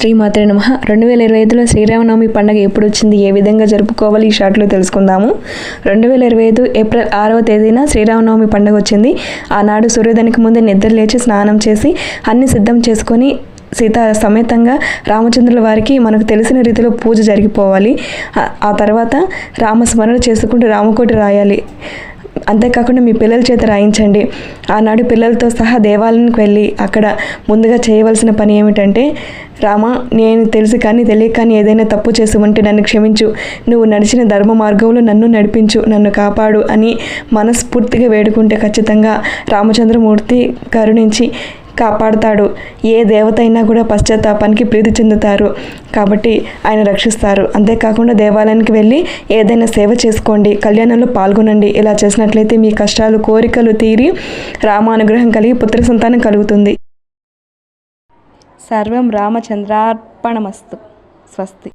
శ్రీమాత్రే నమః. 2025లో శ్రీరామనవమి పండుగ ఎప్పుడు వచ్చింది, ఏ విధంగా జరుపుకోవాలి, ఈ షార్ట్లో తెలుసుకుందాము. 2025 ఏప్రిల్ 6వ తేదీన శ్రీరామనవమి పండుగ వచ్చింది. ఆనాడు సూర్యోదయానికి ముందే నిద్ర లేచి స్నానం చేసి అన్ని సిద్ధం చేసుకొని సీతా సమేతంగా రామచంద్రుల వారికి మనకు తెలిసిన రీతిలో పూజ జరిగిపోవాలి. ఆ తర్వాత రామస్మరణ చేసుకుంటూ రామకోటి రాయాలి. అంతేకాకుండా మీ పిల్లల చేత రాయించండి. ఆనాడు పిల్లలతో సహా దేవాలయానికి వెళ్ళి అక్కడ ముందుగా చేయవలసిన పని ఏమిటంటే, రామ, నేను తెలిసి కానీ తెలియక కానీ ఏదైనా తప్పు చేసి ఉంటే నన్ను క్షమించు, నువ్వు నడిచిన ధర్మ మార్గంలో నన్ను నడిపించు, నన్ను కాపాడు అని మనస్ఫూర్తిగా వేడుకుంటే ఖచ్చితంగా రామచంద్రమూర్తి కరుణించి కాపాడుతాడు. ఏ దేవత అయినా కూడా పశ్చాత్తాపానికి ప్రీతి చెందుతారు కాబట్టి ఆయన రక్షిస్తారు. అంతేకాకుండా దేవాలయానికి వెళ్ళి ఏదైనా సేవ చేసుకోండి, కళ్యాణంలో పాల్గొనండి. ఇలా చేసినట్లయితే మీ కష్టాలు కోరికలు తీరి రామానుగ్రహం కలిగి పుత్ర సంతానం కలుగుతుంది. సర్వం రామచంద్రార్పణమస్తు. స్వస్తి.